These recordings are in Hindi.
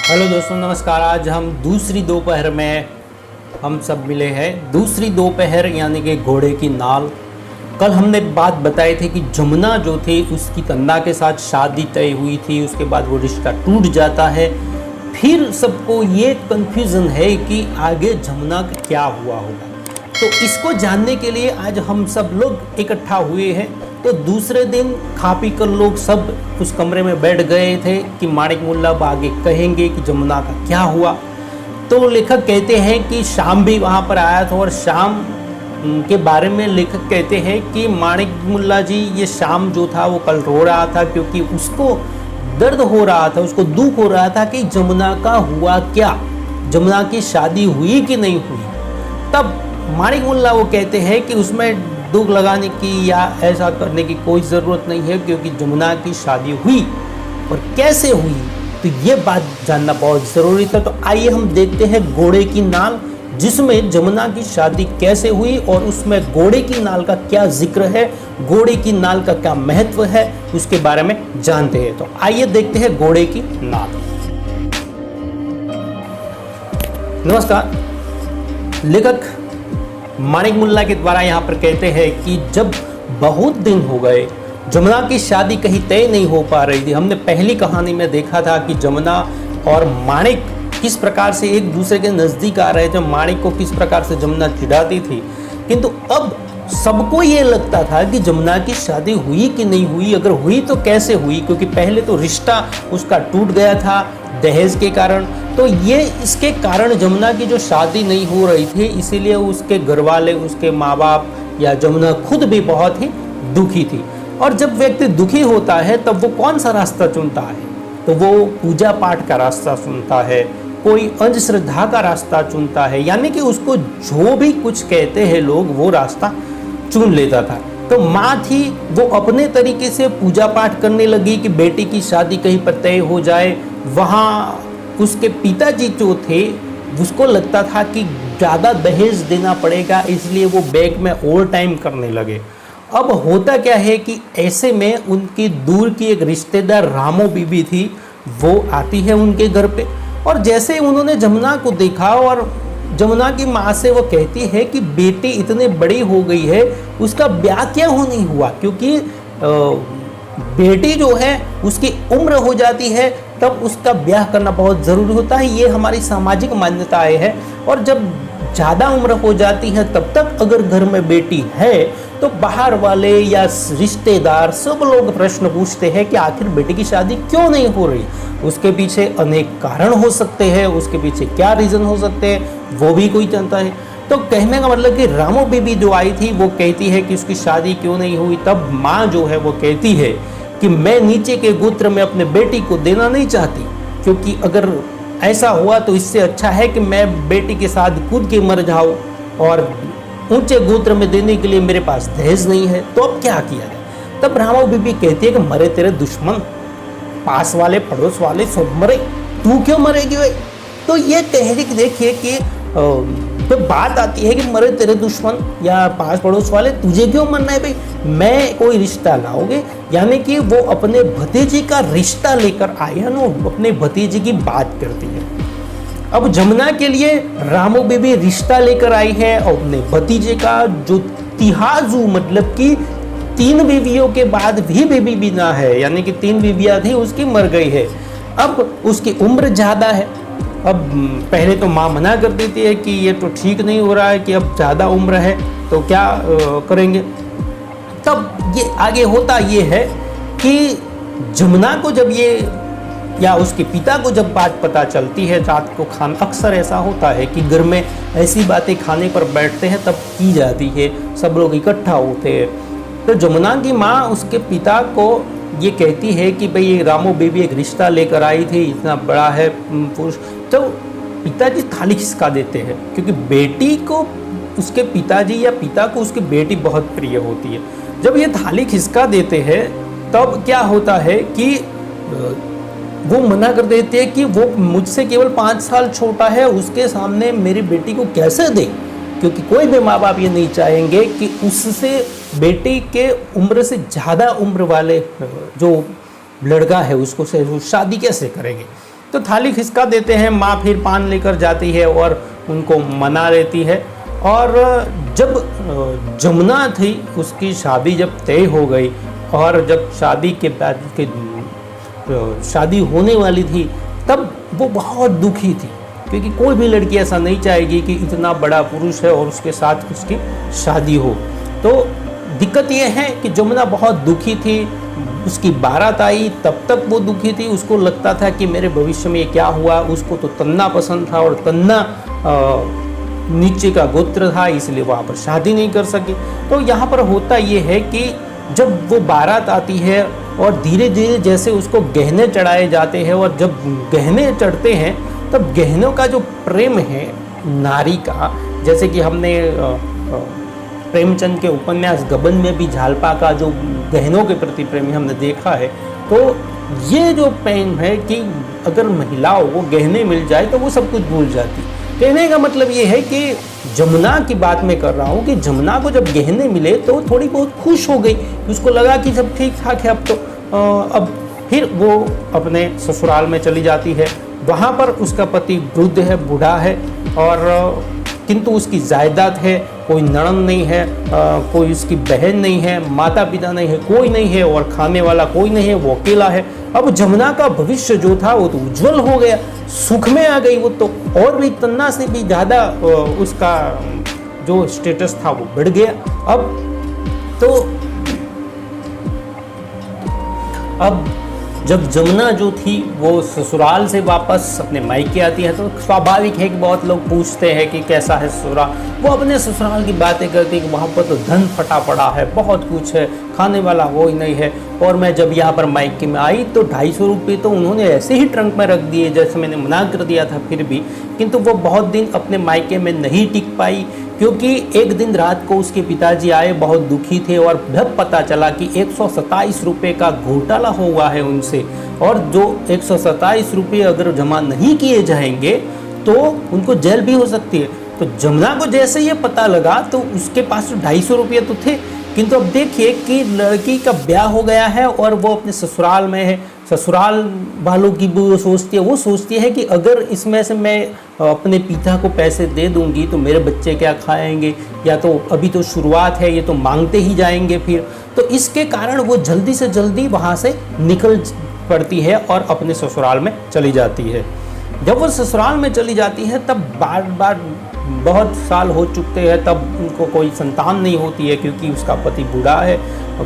हेलो दोस्तों, नमस्कार। आज हम दूसरी दोपहर में हम सब मिले हैं। दूसरी दोपहर यानी कि घोड़े की नाल। कल हमने बात बताई थी कि जमुना जो थी उसकी तन्ना के साथ शादी तय हुई थी, उसके बाद वो रिश्ता टूट जाता है। फिर सबको ये कन्फ्यूज़न है कि आगे जमुना का क्या हुआ होगा। तो इसको जानने के लिए आज हम सब लोग इकट्ठा हुए हैं। तो दूसरे दिन खा पी कर लोग सब उस कमरे में बैठ गए थे कि माणिक मुल्ला आगे कहेंगे कि जमुना का क्या हुआ। तो लेखक कहते हैं कि शाम भी वहाँ पर आया था और शाम के बारे में लेखक कहते हैं कि माणिक मुल्ला जी, ये शाम जो था वो कल रो रहा था क्योंकि उसको दर्द हो रहा था, उसको दुख हो रहा था कि जमुना का हुआ क्या, जमुना की शादी हुई कि नहीं हुई। तब माणिक मुल्ला वो कहते हैं कि उसमें दुख लगाने की या ऐसा करने की कोई ज़रूरत नहीं है क्योंकि जमुना की शादी हुई। और कैसे हुई, तो ये बात जानना बहुत ज़रूरी था। तो आइए हम देखते हैं घोड़े की नाल, जिसमें जमुना की शादी कैसे हुई और उसमें घोड़े की नाल का क्या जिक्र है, घोड़े की नाल का क्या महत्व है, उसके बारे में जानते हैं। तो आइए देखते हैं घोड़े की नाल। नमस्कार। लेखक माणिक मुल्ला के द्वारा यहाँ पर कहते हैं कि जब बहुत दिन हो गए, जमुना की शादी कहीं तय नहीं हो पा रही थी। हमने पहली कहानी में देखा था कि जमुना और माणिक किस प्रकार से एक दूसरे के नज़दीक आ रहे थे, माणिक को किस प्रकार से जमुना चिढ़ाती थी। किंतु अब सबको ये लगता था कि जमुना की शादी हुई कि नहीं हुई, अगर हुई तो कैसे हुई, क्योंकि पहले तो रिश्ता उसका टूट गया था दहेज के कारण। तो ये इसके कारण जमुना की जो शादी नहीं हो रही थी, इसीलिए उसके घर वाले, उसके माँ बाप या जमुना खुद भी बहुत ही दुखी थी। और जब व्यक्ति दुखी होता है तब वो कौन सा रास्ता चुनता है, तो वो पूजा पाठ का रास्ता चुनता है, कोई अंधश्रद्धा का रास्ता चुनता है, यानी कि उसको जो भी कुछ कहते हैं लोग वो रास्ता चुन लेता था। तो माँ थी वो अपने तरीके से पूजा पाठ करने लगी कि बेटी की शादी कहीं पर तय हो जाए। वहाँ उसके पिताजी जो थे उसको लगता था कि ज़्यादा दहेज देना पड़ेगा, इसलिए वो बैग में ओवर टाइम करने लगे। अब होता क्या है कि ऐसे में उनकी दूर की एक रिश्तेदार रामो बीबी थी, वो आती है उनके घर पे। और जैसे ही उन्होंने जमुना को देखा और जमुना की माँ से वो कहती है कि बेटी इतनी बड़ी हो गई है, उसका ब्याह क्या हो नहीं हुआ, क्योंकि बेटी जो है उसकी उम्र हो जाती है तब उसका ब्याह करना बहुत ज़रूरी होता है। ये हमारी सामाजिक मान्यताएं है। और जब ज़्यादा उम्र हो जाती है तब तक अगर घर में बेटी है तो बाहर वाले या रिश्तेदार सब लोग प्रश्न पूछते हैं कि आखिर बेटी की शादी क्यों नहीं हो रही। उसके पीछे अनेक कारण हो सकते हैं, उसके पीछे क्या रीज़न हो सकते हैं वो भी कोई जानता है। तो कहने का मतलब कि रामो बीबी जो आई थी वो कहती है कि उसकी शादी क्यों नहीं हुई। तब माँ जो है वो कहती है कि मैं नीचे के गोत्र में अपने बेटी को देना नहीं चाहती, क्योंकि अगर ऐसा हुआ तो इससे अच्छा है कि मैं बेटी के साथ कूद के मर जाऊँ और ऊंचे गोत्र में देने के लिए मेरे पास दहेज नहीं है। तो अब क्या किया जाए। तब रामो बीबी कहती है कि मरे तेरे दुश्मन, पास वाले पड़ोस वाले सब मरे, तू क्यों मरेगी भाई। तो ये तहरीक देखिए कि तो बात आती है कि मरे तेरे दुश्मन या पास पड़ोस वाले, तुझे क्यों मरना है भाई, मैं कोई रिश्ता लाओगे, यानी कि वो अपने भतीजे का रिश्ता लेकर आए हैं ना, अपने भतीजे की बात करती है। अब जमुना के लिए रामो बीबी रिश्ता लेकर आई है और अपने भतीजे का, जो तिहाजू मतलब कि 3 बीवियों के बाद भी बेबी बिना है, यानी कि 3 बीवियाँ थी उसकी मर गई है। अब उसकी उम्र ज़्यादा है। अब पहले तो माँ मना कर देती है कि ये तो ठीक नहीं हो रहा है कि अब ज़्यादा उम्र है तो क्या करेंगे। तब ये आगे होता ये है कि जमुना को जब ये या उसके पिता को जब बात पता चलती है रात को खाना, अक्सर ऐसा होता है कि घर में ऐसी बातें खाने पर बैठते हैं तब की जाती है, सब लोग इकट्ठा होते हैं। तो जमुना की माँ उसके पिता को ये कहती है कि भाई ये रामो बीबी एक रिश्ता लेकर आई थी, इतना बड़ा है पुरुष। तो पिताजी थाली खिसका देते हैं, क्योंकि बेटी को उसके पिताजी या पिता को उसकी बेटी बहुत प्रिय होती है। जब ये थाली खिसका देते हैं तब क्या होता है कि वो मना कर देते हैं कि वो मुझसे केवल 5 साल छोटा है, उसके सामने मेरी बेटी को कैसे दे, क्योंकि कोई भी माँ बाप ये नहीं चाहेंगे कि उससे बेटी के उम्र से ज़्यादा उम्र वाले जो लड़का है उसको से शादी कैसे करेंगे। तो थाली खिसका देते हैं, माँ फिर पान लेकर जाती है और उनको मना लेती है। और जब जमुना थी उसकी शादी जब तय हो गई और जब शादी के बाद शादी होने वाली थी तब वो बहुत दुखी थी, क्योंकि कोई भी लड़की ऐसा नहीं चाहेगी कि इतना बड़ा पुरुष है और उसके साथ उसकी शादी हो। तो दिक्कत ये है कि जमुना बहुत दुखी थी, उसकी बारात आई तब तक वो दुखी थी। उसको लगता था कि मेरे भविष्य में ये क्या हुआ। उसको तो तन्ना पसंद था और तन्ना नीचे का गोत्र था, इसलिए वहाँ पर शादी नहीं कर सकी। तो यहाँ पर होता ये है कि जब वो बारात आती है और धीरे धीरे जैसे उसको गहने चढ़ाए जाते हैं और जब गहने चढ़ते हैं तब गहनों का जो प्रेम है नारी का, जैसे कि हमने प्रेमचंद के उपन्यास गबन में भी झालपा का जो गहनों के प्रति प्रेम हमने देखा है। तो ये जो प्रेम है कि अगर महिलाओं को गहने मिल जाए तो वो सब कुछ भूल जाती। कहने का मतलब ये है कि जमुना की बात मैं कर रहा हूँ कि जमुना को जब गहने मिले तो थोड़ी बहुत खुश हो गई, उसको लगा कि सब ठीक ठाक है। अब तो अब फिर वो अपने ससुराल में चली जाती है। वहाँ पर उसका पति वृद्ध है, बूढ़ा है, और किंतु उसकी जायदाद है, कोई नणंद नहीं है, कोई उसकी बहन नहीं है, माता पिता नहीं है, कोई नहीं है, और खाने वाला कोई नहीं है, वो अकेला है। अब जमुना का भविष्य जो था वो तो उज्जवल हो गया, सुख में आ गई वो तो, और भी तन्ना से भी ज़्यादा उसका जो स्टेटस था वो बढ़ गया। अब जब जमुना जो थी वो ससुराल से वापस अपने मायके आती है तो स्वाभाविक है कि बहुत लोग पूछते हैं कि कैसा है ससुराल। वो अपने ससुराल की बातें करती है कि वहाँ पर तो धन फटा पड़ा है, बहुत कुछ है, खाने वाला वो ही नहीं है। और मैं जब यहाँ पर मायके में आई तो 250 रुपये तो उन्होंने ऐसे ही ट्रंक में रख दिए, जैसे मैंने मना कर दिया था फिर भी। किंतु वो बहुत दिन अपने मायके में नहीं टिक पाई, क्योंकि एक दिन रात को उसके पिताजी आए, बहुत दुखी थे, और जब पता चला कि 127 रुपये का घोटाला हुआ है उनसे, और जो 127 रुपये अगर जमा नहीं किए जाएंगे तो उनको जेल भी हो सकती है। तो जमुना को जैसे ये पता लगा तो उसके पास तो 250 रुपये तो थे, किंतु अब देखिए कि लड़की का ब्याह हो गया है और वो अपने ससुराल में है। ससुराल वालों की भी वो सोचती है कि अगर इसमें से मैं अपने पिता को पैसे दे दूंगी तो मेरे बच्चे क्या खाएंगे, या तो अभी तो शुरुआत है, ये तो मांगते ही जाएंगे फिर। तो इसके कारण वो जल्दी से जल्दी वहाँ से निकल पड़ती है और अपने ससुराल में चली जाती है। जब वो ससुराल में चली जाती है तब बार बार बहुत साल हो चुके हैं, तब उनको कोई संतान नहीं होती है, क्योंकि उसका पति बूढ़ा है,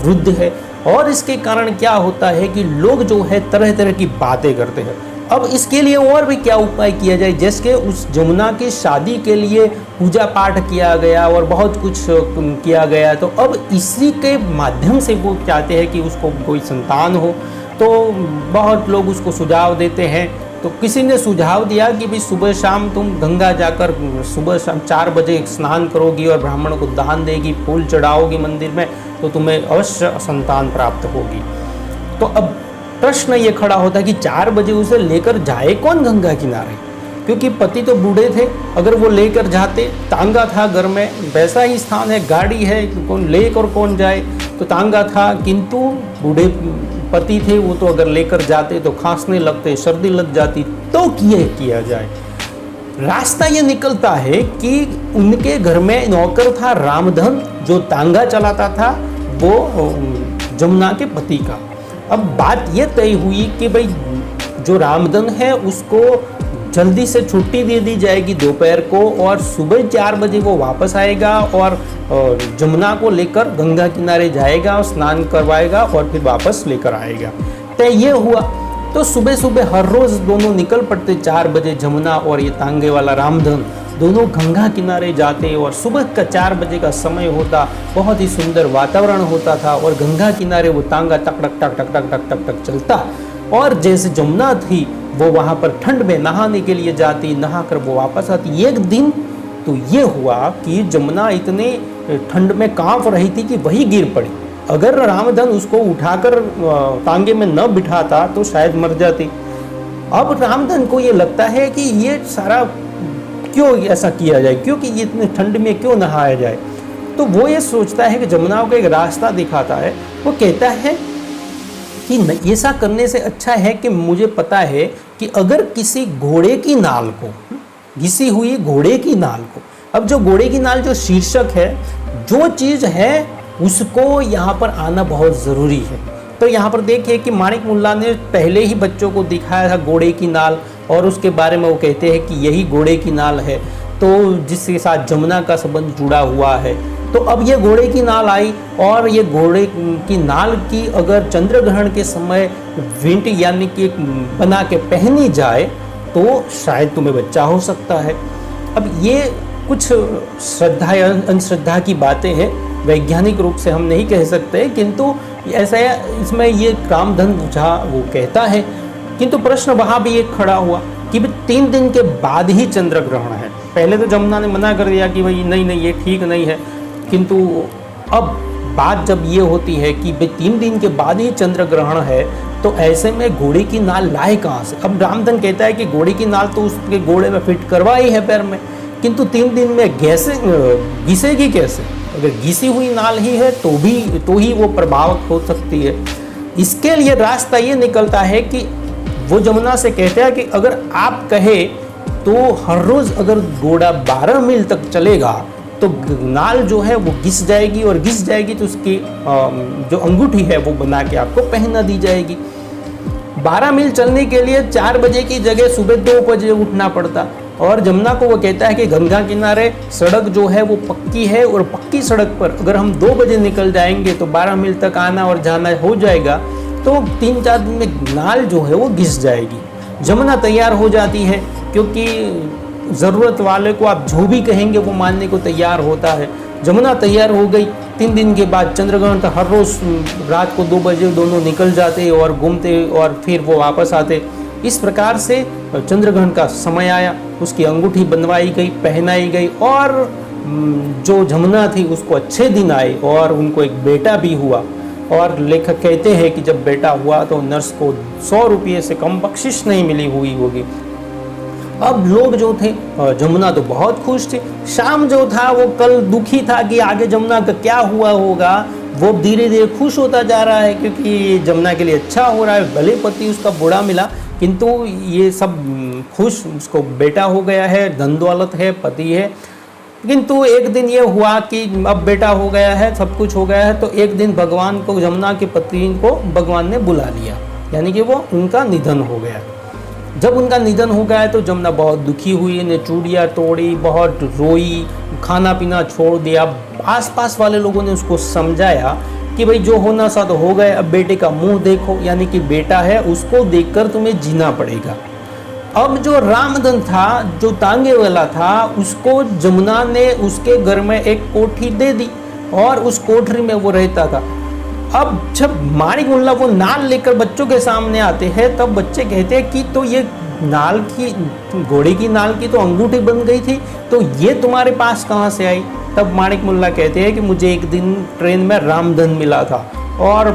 वृद्ध है। और इसके कारण क्या होता है कि लोग जो है तरह तरह की बातें करते हैं। अब इसके लिए और भी क्या उपाय किया जाए, जैसे उस जमुना की शादी के लिए पूजा पाठ किया गया और बहुत कुछ किया गया, तो अब इसी के माध्यम से वो चाहते हैं कि उसको कोई संतान हो। तो बहुत लोग उसको सुझाव देते हैं। तो किसी ने सुझाव दिया कि भाई सुबह शाम तुम गंगा जाकर सुबह शाम 4 बजे स्नान करोगी और ब्राह्मण को दान देगी, फूल चढ़ाओगी मंदिर में, तो तुम्हें अवश्य संतान प्राप्त होगी। तो अब प्रश्न ये खड़ा होता है कि 4 बजे उसे लेकर जाए कौन गंगा किनारे, क्योंकि पति तो बूढ़े थे। अगर वो लेकर जाते, तांगा था घर में, वैसा ही स्थान है, गाड़ी है, कौन लेकर कौन जाए, तो तांगा था, किंतु बूढ़े पति थे, वो तो अगर लेकर जाते तो खांसने लगते, सर्दी लग जाती। तो किया जाए, रास्ता ये निकलता है कि उनके घर में नौकर था रामधन, जो तांगा चलाता था, वो जमुना के पति का। अब बात ये तय हुई कि भाई जो रामधन है उसको जल्दी से छुट्टी दे दी जाएगी दोपहर को, और सुबह 4 बजे वो वापस आएगा और जमुना को लेकर गंगा किनारे जाएगा और स्नान करवाएगा और फिर वापस लेकर आएगा। तय ये हुआ। तो सुबह सुबह हर रोज दोनों निकल पड़ते 4 बजे, जमुना और ये तांगे वाला रामधन दोनों गंगा किनारे जाते, और सुबह का 4 बजे का समय होता, बहुत ही सुंदर वातावरण होता था, और गंगा किनारे वो तांगा टक टक टक टक टक टक टक टक चलता। और जैसे जमुना थी वो वहाँ पर ठंड में नहाने के लिए जाती, नहाकर वो वापस आती। एक दिन तो ये हुआ कि जमुना इतने ठंड में कांप रही थी कि वही गिर पड़ी। अगर रामधन उसको उठाकर तांगे में न बिठाता तो शायद मर जाती। अब रामधन को ये लगता है कि ये सारा क्यों ऐसा किया जाए, क्योंकि ये इतने ठंड में क्यों नहाया जाए। तो वो ये सोचता है कि जमुना को एक रास्ता दिखाता है। वो कहता है कि ऐसा करने से अच्छा है कि मुझे पता है कि अगर किसी घोड़े की नाल को, घिसी हुई घोड़े की नाल को, अब जो घोड़े की नाल जो शीर्षक है, जो चीज़ है उसको यहाँ पर आना बहुत ज़रूरी है। तो यहाँ पर देखिए कि माणिक मुल्ला ने पहले ही बच्चों को दिखाया था घोड़े की नाल, और उसके बारे में वो कहते हैं कि यही घोड़े की नाल है, तो जिसके साथ जमुना का संबंध जुड़ा हुआ है। तो अब ये घोड़े की नाल आई, और ये घोड़े की नाल की अगर चंद्र ग्रहण के समय विंट यानी कि बना के पहनी जाए तो शायद तुम्हें बच्चा हो सकता है। अब ये कुछ श्रद्धा या अंधश्रद्धा की बातें हैं, वैज्ञानिक रूप से हम नहीं कह सकते, किंतु ऐसा इसमें ये रामधन झा वो कहता है। किंतु प्रश्न वहाँ भी एक खड़ा हुआ कि 3 दिन के बाद ही चंद्र ग्रहण है। पहले तो जमुना ने मना कर दिया कि भाई नहीं ये ठीक नहीं है, किंतु अब बात जब ये होती है कि 3 दिन के बाद ही चंद्र ग्रहण है, तो ऐसे में घोड़े की नाल लाए कहाँ से। अब रामधन कहता है कि घोड़े की नाल तो उसके घोड़े में फिट करवाई है पैर में, किंतु 3 दिन में घिसेगी कैसे। अगर घिसी हुई नाल ही है तो ही वो प्रभावक हो सकती है। इसके लिए रास्ता ये निकलता है कि वो जमुना से कहते हैं कि अगर आप कहे तो हर रोज़ अगर घोड़ा 12 मील तक चलेगा तो नाल जो है वो घिस जाएगी, और घिस जाएगी तो उसकी जो अंगूठी है वो बना के आपको पहना दी जाएगी। 12 मील चलने के लिए 4 बजे की जगह सुबह 2 बजे उठना पड़ता। और जमुना को वो कहता है कि गंगा किनारे सड़क जो है वो पक्की है, और पक्की सड़क पर अगर हम 2 बजे निकल जाएंगे तो 12 मील तक आना और जाना हो जाएगा, तो 3-4 दिन में नाल जो है वो घिस जाएगी। जमुना तैयार हो जाती है, क्योंकि ज़रूरत वाले को आप जो भी कहेंगे वो मानने को तैयार होता है। जमुना तैयार हो गई। 3 दिन के बाद चंद्रग्रहण था, हर रोज़ रात को 2 बजे दोनों निकल जाते और घूमते और फिर वो वापस आते। इस प्रकार से चंद्रग्रहण का समय आया, उसकी अंगूठी बनवाई गई, पहनाई गई, और जो जमुना थी उसको अच्छे दिन आए और उनको एक बेटा भी हुआ। और लेखक कहते हैं कि जब बेटा हुआ तो नर्स को 100 रुपये से कम बख्शिश नहीं मिली हुई होगी। अब लोग जो थे, जमुना तो बहुत खुश थी, शाम जो था वो कल दुखी था कि आगे जमुना का क्या हुआ होगा। वो धीरे धीरे खुश होता जा रहा है, क्योंकि जमुना के लिए अच्छा हो रहा है। भले पति उसका बुरा मिला, किंतु ये सब खुश, उसको बेटा हो गया है, धन दौलत है, पति है। किंतु एक दिन ये हुआ कि अब बेटा हो गया है, सब कुछ हो गया है, तो एक दिन भगवान को, जमुना के पति को भगवान ने बुला लिया, यानी कि वो उनका निधन हो गया। जब उनका निधन हो गया तो जमुना बहुत दुखी हुई, ने चूड़ियाँ तोड़ी, बहुत रोई, खाना पीना छोड़ दिया। आसपास वाले लोगों ने उसको समझाया कि भाई जो होना सा तो हो गए, अब बेटे का मुंह देखो, यानी कि बेटा है उसको देखकर तुम्हें जीना पड़ेगा। अब जो रामधन था, जो तांगे वाला था, उसको जमुना ने उसके घर में एक कोठी दे दी और उस कोठरी में वो रहता था। अब जब माणिक मुल्ला वो नाल लेकर बच्चों के सामने आते हैं, तब बच्चे कहते हैं कि तो ये नाल की, घोड़े की नाल की तो अंगूठी बन गई थी, तो ये तुम्हारे पास कहाँ से आई। तब माणिक मुल्ला कहते हैं कि मुझे एक दिन ट्रेन में रामधन मिला था, और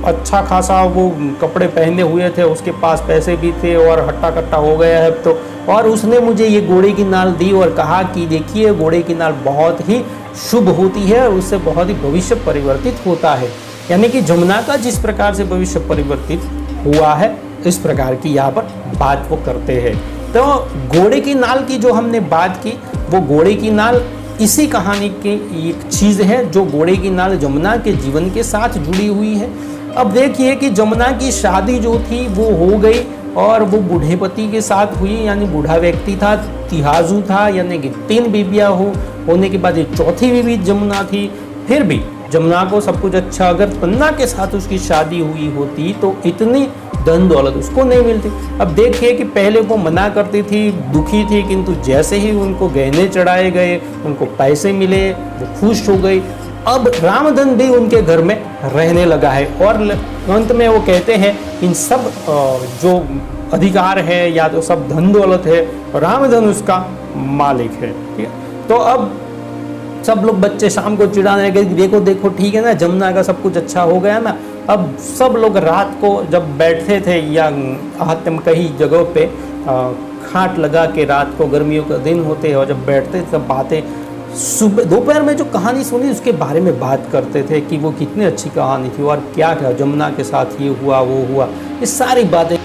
अच्छा खासा वो कपड़े पहने हुए थे, उसके पास पैसे भी थे और हट्टा कट्टा हो गया है तो, और उसने मुझे ये घोड़े की नाल दी और कहा कि देखिए घोड़े की नाल बहुत ही शुभ होती है और उससे बहुत ही भविष्य परिवर्तित होता है। यानी कि जमुना का जिस प्रकार से भविष्य परिवर्तित हुआ है, इस प्रकार की यहाँ पर बात वो करते हैं। तो घोड़े की नाल की जो हमने बात की, वो घोड़े की नाल इसी कहानी की एक चीज़ है, जो घोड़े की नाल जमुना के जीवन के साथ जुड़ी हुई है। अब देखिए कि जमुना की शादी जो थी वो हो गई, और वो बूढ़े पति के साथ हुई, यानी बूढ़ा व्यक्ति था, तिहाजू था, यानी कि 3 बीबियाँ होने के बाद ये 4थी बीबी जमुना थी। फिर भी जमुना को सब कुछ अच्छा, अगर पन्ना के साथ उसकी शादी हुई होती तो इतनी धन दौलत उसको नहीं मिलती। अब देखिए कि पहले वो मना करती थी, दुखी थी, किंतु जैसे ही उनको गहने चढ़ाए गए, उनको पैसे मिले, वो खुश हो गई। अब रामधन भी उनके घर में रहने लगा है, और अंत में वो कहते हैं इन सब जो अधिकार है या तो सब धन दौलत है, रामधन उसका मालिक है। ठीक है, तो अब सब लोग बच्चे शाम को चिढ़ाने लगे, देखो देखो ठीक है ना, जमुना का सब कुछ अच्छा हो गया ना। अब सब लोग रात को जब बैठते थे या कई जगहों पे खाट लगा के, रात को गर्मियों का दिन होते हैं और जब बैठते तब बातें सुबह दोपहर में जो कहानी सुनी उसके बारे में बात करते थे कि वो कितनी अच्छी कहानी थी और क्या क्या जमुना के साथ ये हुआ वो हुआ, ये सारी बातें।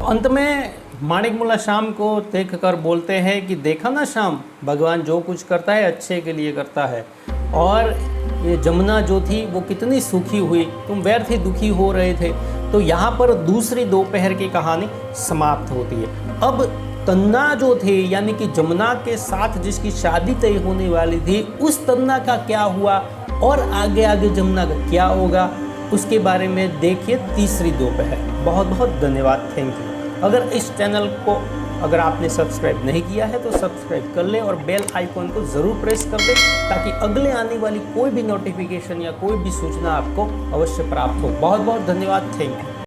अंत में माणिक मुल्ला श्याम को देख कर बोलते हैं कि देखा ना श्याम, भगवान जो कुछ करता है अच्छे के लिए करता है। और ये जमुना जो थी वो कितनी सुखी हुई, तुम व्यर्थ ही दुखी हो रहे थे। तो यहाँ पर दूसरी दोपहर की कहानी समाप्त होती है। अब तन्ना जो थे यानी कि जमुना के साथ जिसकी शादी तय होने वाली थी, उस तन्ना का क्या हुआ और आगे आगे जमुना का क्या होगा, उसके बारे में देखिए तीसरी दोपहर। बहुत बहुत धन्यवाद, थैंक यू। अगर इस चैनल को अगर आपने सब्सक्राइब नहीं किया है तो सब्सक्राइब कर लें और बेल आइकॉन को ज़रूर प्रेस कर दें ताकि अगले आने वाली कोई भी नोटिफिकेशन या कोई भी सूचना आपको अवश्य प्राप्त हो। बहुत बहुत धन्यवाद, थैंक यू।